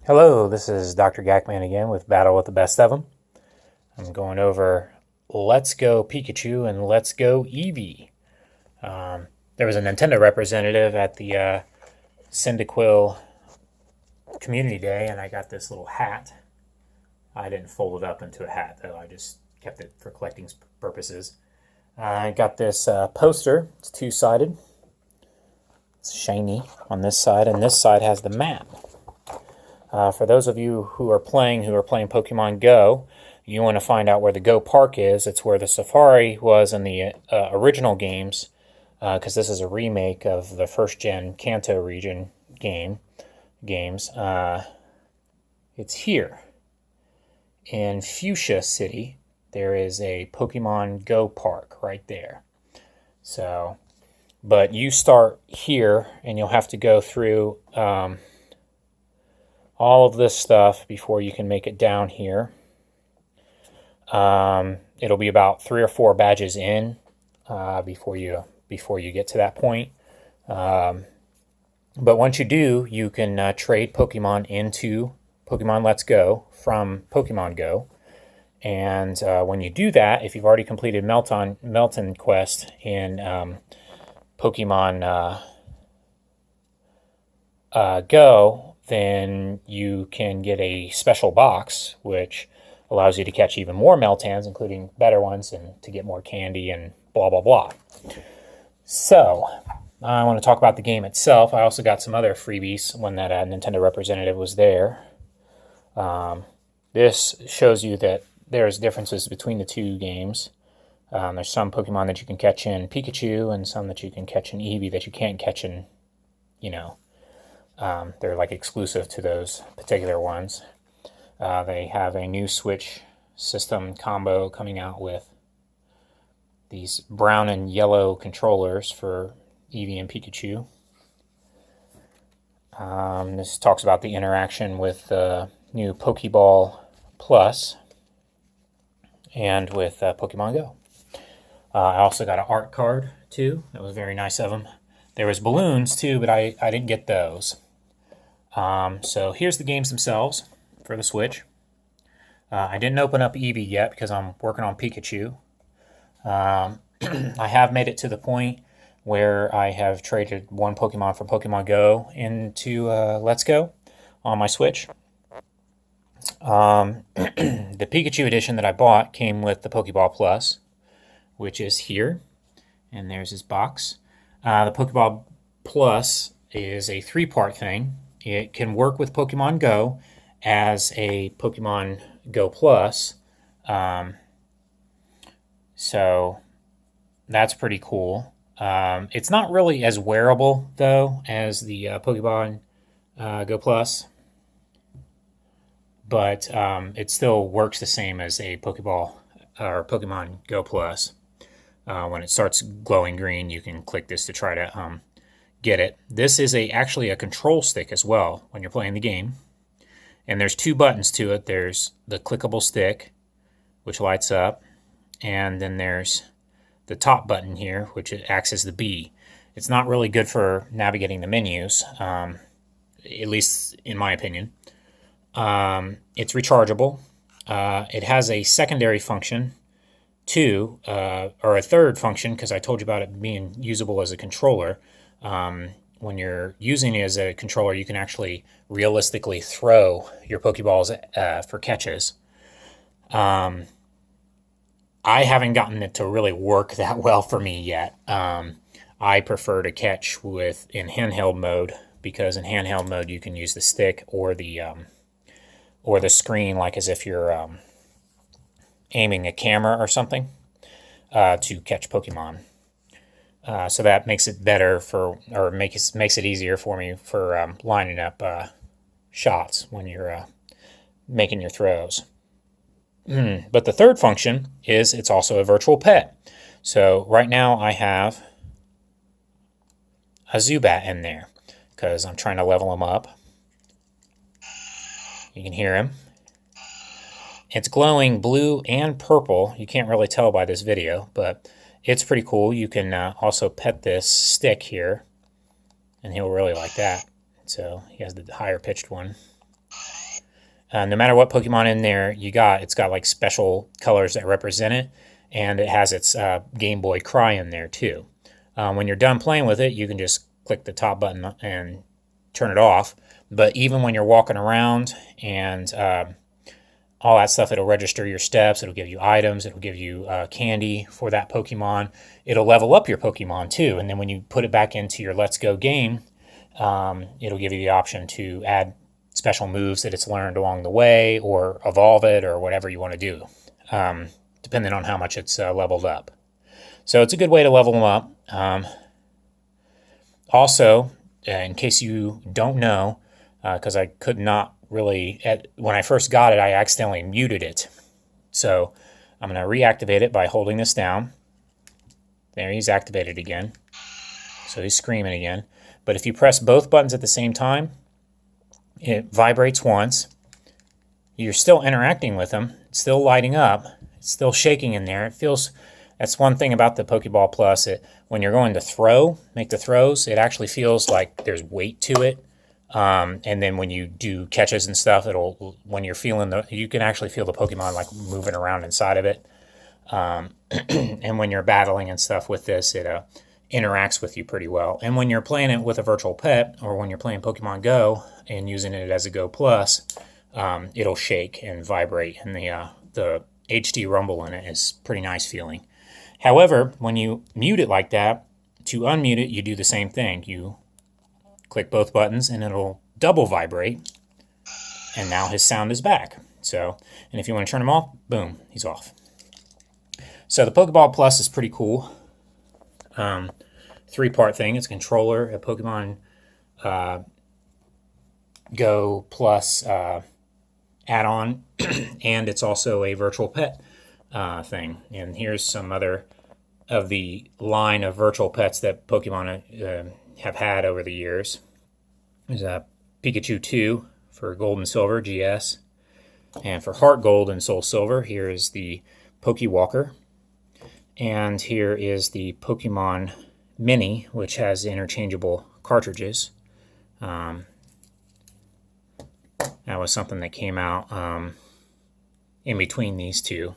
Hello, this is Dr. Gackman again with Battle with the Best of Them. I'm going over Let's Go Pikachu and Let's Go Eevee. There was a Nintendo representative at the Cyndaquil Community Day, and I got this little hat. I didn't fold it up into a hat, though. I just kept it for collecting purposes. I got this poster. It's two-sided. It's shiny on this side, and this side has the map. For those of you who are playing Pokemon Go, you want to find out where the Go Park is. It's where the Safari was in the original games, because this is a remake of the first-gen Kanto region games. It's here. In Fuchsia City, there is a Pokemon Go Park right there. So, but you start here, and you'll have to go through all of this stuff before you can make it down here. It'll be about 3 or 4 badges in before you get to that point. But once you do, you can trade Pokemon into Pokemon Let's Go from Pokemon Go. And when you do that, if you've already completed Melton Quest in Pokemon Go, then you can get a special box, which allows you to catch even more Meltans, including better ones, and to get more candy and blah, blah, blah. So, I want to talk about the game itself. I also got some other freebies when that Nintendo representative was there. This shows you that there's differences between the two games. There's some Pokemon that you can catch in Pikachu, and some that you can catch in Eevee that you can't catch in, they're like exclusive to those particular ones. They have a new Switch system combo coming out with these brown and yellow controllers for Eevee and Pikachu. This talks about the interaction with the new Pokeball Plus and with Pokemon Go. I also got an art card too. That was very nice of them. There was balloons too, but I didn't get those. So here's the games themselves for the Switch. I didn't open up Eevee yet because I'm working on Pikachu. I have made it to the point where I have traded one Pokemon from Pokemon Go into Let's Go on my Switch. The Pikachu edition that I bought came with the Pokeball Plus, which is here, and there's his box. The Pokeball Plus is a 3-part thing. It can work with Pokemon Go as a Pokemon Go Plus. So that's pretty cool. It's not really as wearable, though, as the Pokemon Go Plus. But it still works the same as a Pokeball or Pokemon Go Plus. When it starts glowing green, you can click this to try to get it. This is actually a control stick as well when you're playing the game. And there's 2 buttons to it. There's the clickable stick, which lights up. And then there's the top button here, which acts as the B. It's not really good for navigating the menus, at least in my opinion. It's rechargeable. It has a secondary function too, or a third function, because I told you about it being usable as a controller. When you're using it as a controller, you can actually realistically throw your Pokeballs for catches. I haven't gotten it to really work that well for me yet. I prefer to catch in handheld mode, because in handheld mode you can use the stick or the screen, like as if you're aiming a camera or something, to catch Pokemon. So that makes it better makes it easier for me for lining up shots when you're making your throws. But the third function is it's also a virtual pet. So right now I have a Zubat in there because I'm trying to level him up. You can hear him. It's glowing blue and purple. You can't really tell by this video, but it's pretty cool. You can also pet this stick here, and he'll really like that. So he has the higher pitched one. No matter what Pokemon in there you got, it's got like special colors that represent it, and it has its Game Boy Cry in there too. When you're done playing with it, you can just click the top button and turn it off. But even when you're walking around and all that stuff, it'll register your steps, it'll give you items, it'll give you candy for that Pokemon. It'll level up your Pokemon too, and then when you put it back into your Let's Go game, it'll give you the option to add special moves that it's learned along the way, or evolve it, or whatever you want to do, depending on how much it's leveled up. So it's a good way to level them up. Also, in case you don't know, because I could not really, when I first got it, I accidentally muted it. So I'm going to reactivate it by holding this down. There, he's activated again. So he's screaming again. But if you press both buttons at the same time, it vibrates once. You're still interacting with him. It's still lighting up. It's still shaking in there. It feels, that's one thing about the Pokeball Plus. When you're going to make the throws, it actually feels like there's weight to it. And then when you do catches and stuff, when you're feeling you can actually feel the Pokemon like moving around inside of it. And when you're battling and stuff with this, it interacts with you pretty well. And when you're playing it with a virtual pet, or when you're playing Pokemon Go and using it as a Go Plus, it'll shake and vibrate, and the HD rumble in it is pretty nice feeling. However, when you mute it like that, to unmute it, you do the same thing. You click both buttons and it'll double vibrate, and now his sound is back. So, and if you want to turn him off, boom, he's off. So the Pokeball Plus is pretty cool. 3-part thing. It's a controller, a Pokemon Go Plus add-on, and it's also a virtual pet thing. And here's some other of the line of virtual pets that Pokemon have had over the years. There's a Pikachu 2 for Gold and Silver, GS. And for Heart Gold and Soul Silver, here is the Pokewalker. And here is the Pokemon Mini, which has interchangeable cartridges. That was something that came out in between these two.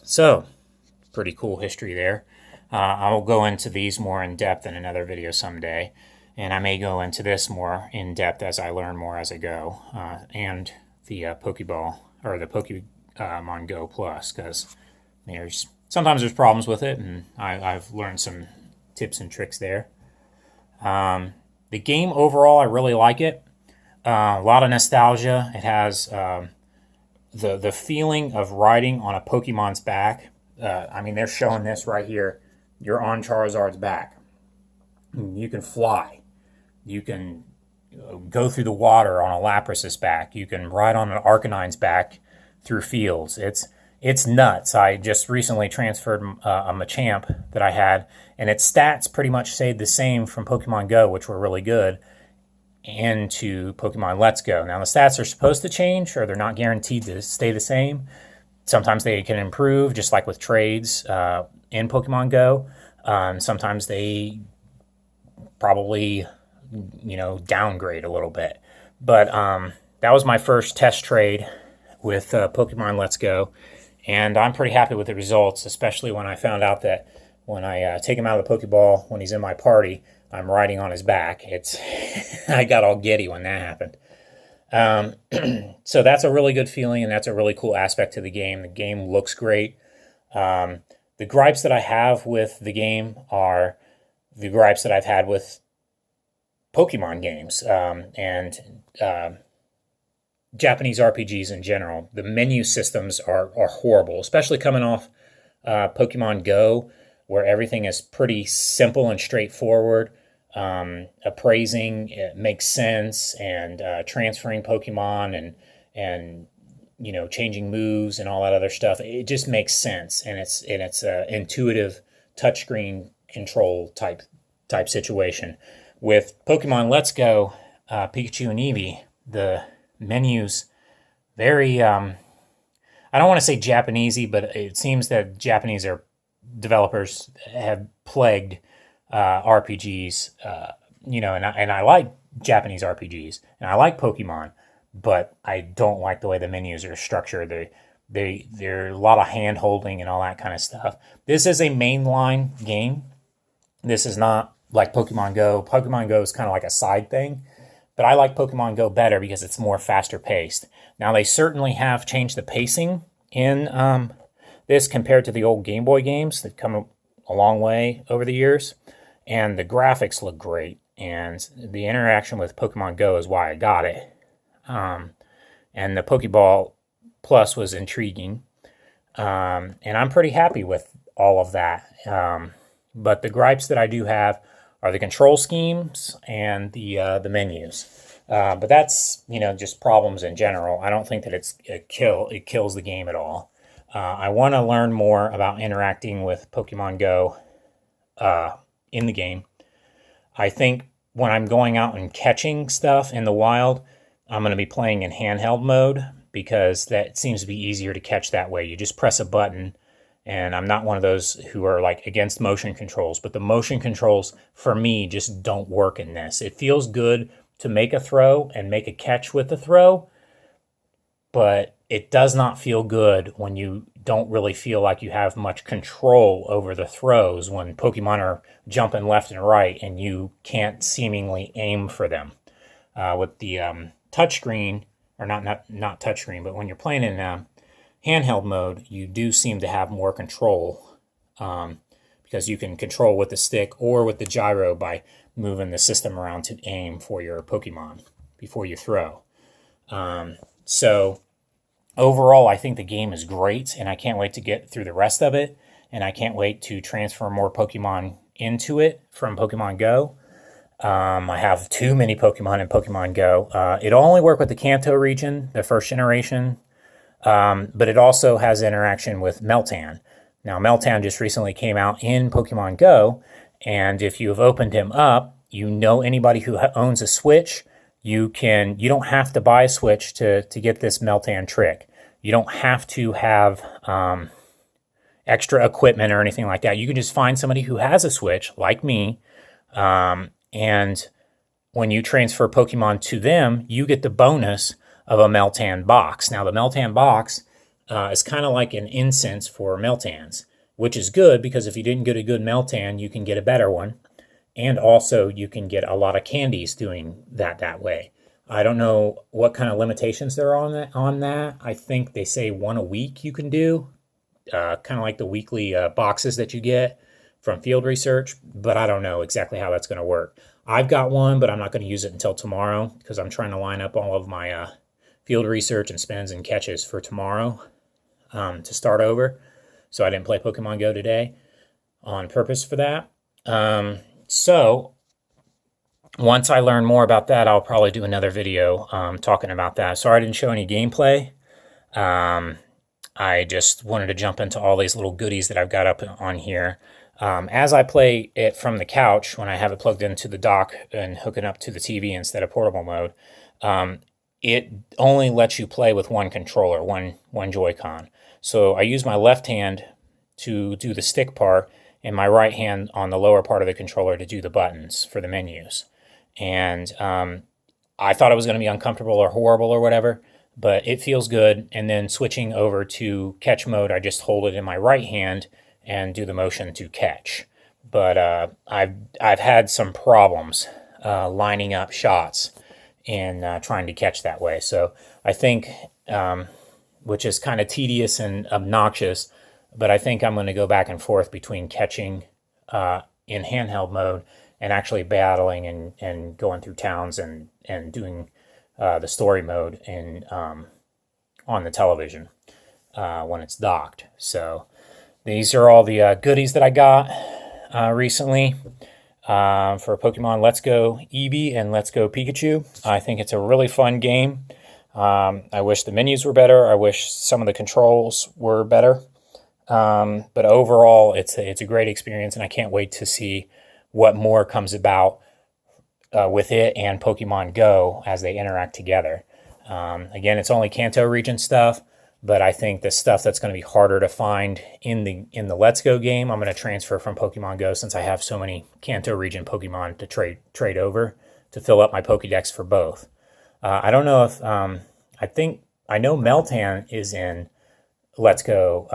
So, pretty cool history there. I'll go into these more in depth in another video someday, and I may go into this more in depth as I learn more as I go, and the Pokeball, or the Pokemon Go Plus, because sometimes there's problems with it, and I've learned some tips and tricks there. The game overall, I really like it. A lot of nostalgia. It has the feeling of riding on a Pokemon's back. I mean, they're showing this right here. You're on Charizard's back. You can fly. You can go through the water on a Lapras's back. You can ride on an Arcanine's back through fields. It's nuts. I just recently transferred a Machamp that I had, and its stats pretty much stayed the same from Pokemon Go, which were really good, into Pokemon Let's Go. Now, the stats are supposed to change, or they're not guaranteed to stay the same. Sometimes they can improve, just like with trades in Pokemon Go. Sometimes they probably, downgrade a little bit. But that was my first test trade with Pokemon Let's Go, and I'm pretty happy with the results, especially when I found out that when I take him out of the Pokeball, when he's in my party, I'm riding on his back. I got all giddy when that happened. So that's a really good feeling, and that's a really cool aspect to the game. The game looks great. The gripes that I have with the game are the gripes that I've had with Pokemon games and Japanese RPGs in general. The menu systems are horrible, especially coming off Pokemon Go, where everything is pretty simple and straightforward. Appraising, it makes sense, and transferring Pokemon and changing moves and all that other stuff. It just makes sense, and it's intuitive touchscreen control type situation. With Pokemon Let's Go, Pikachu and Eevee, the menus very I don't want to say Japanesey, but it seems that Japanese developers have plagued RPGs, and I like Japanese RPGs. And I like Pokemon, but I don't like the way the menus are structured. They're a lot of hand holding and all that kind of stuff. This is a mainline game. This is not like Pokemon Go. Pokemon Go is kind of like a side thing, but I like Pokemon Go better because it's more faster paced. Now, they certainly have changed the pacing in this compared to the old Game Boy games that come a long way over the years. And the graphics look great. And the interaction with Pokemon Go is why I got it. And the Pokeball Plus was intriguing. And I'm pretty happy with all of that. But the gripes that I do have are the control schemes and the menus. But that's, just problems in general. I don't think that it kills the game at all. I want to learn more about interacting with Pokemon Go in the game. I think when I'm going out and catching stuff in the wild, I'm going to be playing in handheld mode because that seems to be easier to catch that way. You just press a button, and I'm not one of those who are like against motion controls, but the motion controls for me just don't work in this. It feels good to make a throw and make a catch with the throw, but it does not feel good when you don't really feel like you have much control over the throws when Pokemon are jumping left and right and you can't seemingly aim for them. With the touchscreen, or not touchscreen, but when you're playing in handheld mode, you do seem to have more control because you can control with the stick or with the gyro by moving the system around to aim for your Pokemon before you throw. So overall, I think the game is great, and I can't wait to get through the rest of it, and I can't wait to transfer more Pokemon into it from Pokemon Go. I have too many Pokemon in Pokemon Go. It'll only work with the Kanto region, the first generation, but it also has interaction with Meltan. Now, Meltan just recently came out in Pokemon Go, and if you have opened him up, anybody who owns a Switch, you don't have to buy a Switch to get this Meltan trick. You don't have to have extra equipment or anything like that. You can just find somebody who has a Switch, like me, and when you transfer Pokemon to them, you get the bonus of a Meltan box. Now, the Meltan box is kind of like an incense for Meltans, which is good because if you didn't get a good Meltan, you can get a better one. And also, you can get a lot of candies doing that way. I don't know what kind of limitations there are on that. I think they say one a week you can do, kind of like the weekly boxes that you get from field research, but I don't know exactly how that's going to work. I've got one, but I'm not going to use it until tomorrow because I'm trying to line up all of my field research and spins and catches for tomorrow to start over. So I didn't play Pokemon Go today on purpose for that. So once I learn more about that, I'll probably do another video talking about that. Sorry I didn't show any gameplay. I just wanted to jump into all these little goodies that I've got up on here. As I play it from the couch, when I have it plugged into the dock and hooking up to the TV instead of portable mode, it only lets you play with one controller, one Joy-Con. So I use my left hand to do the stick part and my right hand on the lower part of the controller to do the buttons for the menus. And I thought it was going to be uncomfortable or horrible or whatever, but it feels good. And then switching over to catch mode, I just hold it in my right hand and do the motion to catch. But I've had some problems lining up shots and trying to catch that way. So I think, which is kind of tedious and obnoxious, but I think I'm going to go back and forth between catching in handheld mode and actually battling and going through towns and doing the story mode on the television when it's docked. So these are all the goodies that I got recently for Pokemon Let's Go Eevee and Let's Go Pikachu. I think it's a really fun game. I wish the menus were better. I wish some of the controls were better. But overall, it's a great experience, and I can't wait to see what more comes about with it and Pokemon Go as they interact together. Again, it's only Kanto region stuff, but I think the stuff that's going to be harder to find in the Let's Go game, I'm going to transfer from Pokemon Go since I have so many Kanto region Pokemon to trade over to fill up my Pokédex for both. I don't know if I know Meltan is in Let's Go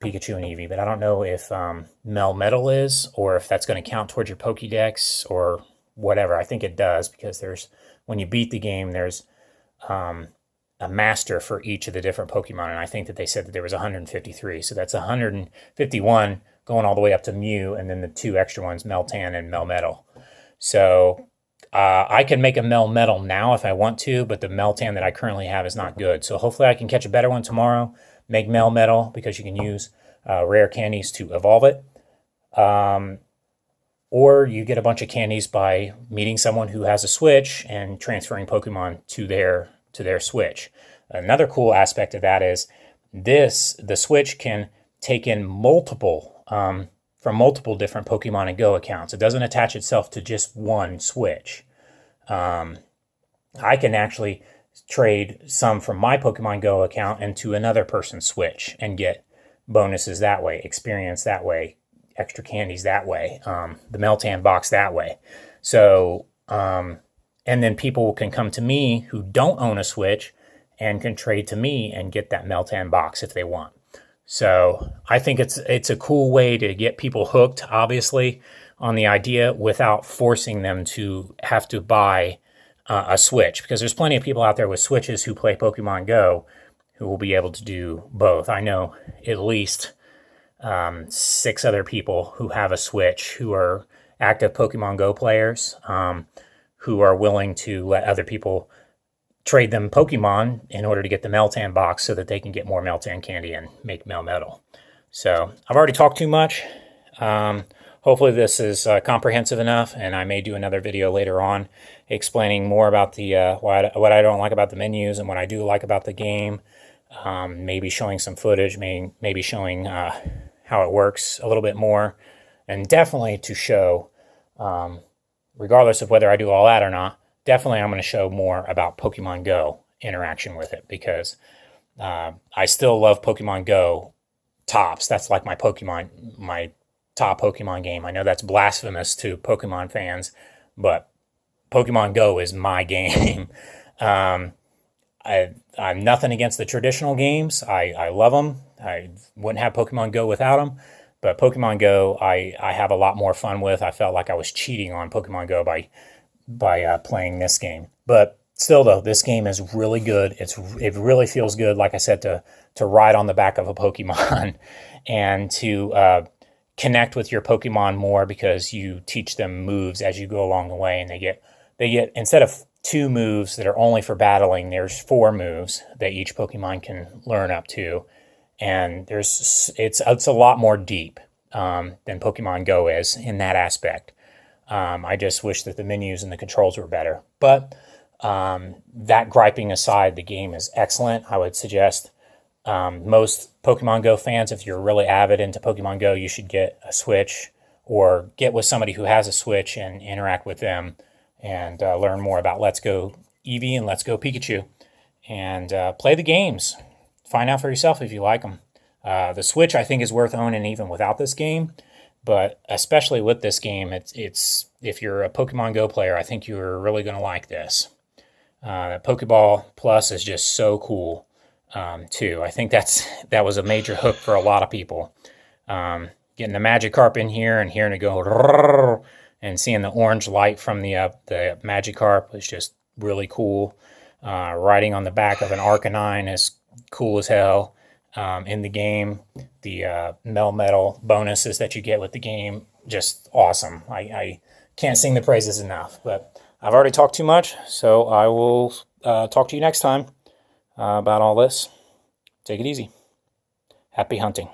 Pikachu and Eevee, but I don't know if Melmetal is, or if that's going to count towards your Pokédex or whatever. I think it does, because when you beat the game, there's a master for each of the different Pokemon, and I think that they said that there was 153, so that's 151 going all the way up to Mew, and then the 2 extra ones, Meltan and Melmetal. So I can make a Melmetal now if I want to, but the Meltan that I currently have is not good. So hopefully I can catch a better one tomorrow, make Melmetal, because you can use rare candies to evolve it. Or you get a bunch of candies by meeting someone who has a Switch and transferring Pokemon to their Switch. Another cool aspect of that is the Switch can take in multiple from multiple different Pokemon Go accounts. It doesn't attach itself to just one Switch. I can actually trade some from my Pokemon Go account into another person's Switch and get bonuses that way, experience that way, extra candies that way, the Meltan box that way. So, and then people can come to me who don't own a Switch and can trade to me and get that Meltan box if they want. So I think it's a cool way to get people hooked, obviously, on the idea without forcing them to have to buy a Switch, because there's plenty of people out there with Switches who play Pokemon Go who will be able to do both. I know at least 6 other people who have a Switch who are active Pokemon Go players, who are willing to let other people trade them Pokemon in order to get the Meltan box so that they can get more Meltan candy and make Melmetal. So I've already talked too much. Hopefully this is comprehensive enough, and I may do another video later on explaining more about the what I don't like about the menus and what I do like about the game. Maybe showing some footage, maybe showing how it works a little bit more, and definitely to show, regardless of whether I do all that or not, definitely I'm going to show more about Pokemon Go interaction with it, because I still love Pokemon Go tops. That's like my top Pokemon game. I know that's blasphemous to Pokemon fans, but Pokemon Go is my game. I'm nothing against the traditional games. I love them. I wouldn't have Pokemon Go without them. But Pokemon Go, I have a lot more fun with. I felt like I was cheating on Pokemon Go by playing this game. But still, though, this game is really good. It really feels good, like I said, to ride on the back of a Pokemon and to connect with your Pokemon more, because you teach them moves as you go along the way, and they get instead of 2 moves that are only for battling, there's 4 moves that each Pokemon can learn up to, and it's a lot more deep than Pokemon Go is in that aspect. I just wish that the menus and the controls were better. But that griping aside, the game is excellent. I would suggest most Pokemon Go fans, if you're really avid into Pokemon Go, you should get a Switch, or get with somebody who has a Switch and interact with them and learn more about Let's Go Eevee and Let's Go Pikachu, and play the games. Find out for yourself if you like them. The Switch, I think, is worth owning even without this game. But especially with this game, it's if you're a Pokemon Go player, I think you're really going to like this. Pokeball Plus is just so cool, too. I think that was a major hook for a lot of people. Getting the Magikarp in here and hearing it go and seeing the orange light from the Magikarp is just really cool. Riding on the back of an Arcanine is cool as hell. In the game, the Melmetal bonuses that you get with the game, just awesome. I can't sing the praises enough, but I've already talked too much, so I will talk to you next time about all this. Take it easy. Happy hunting.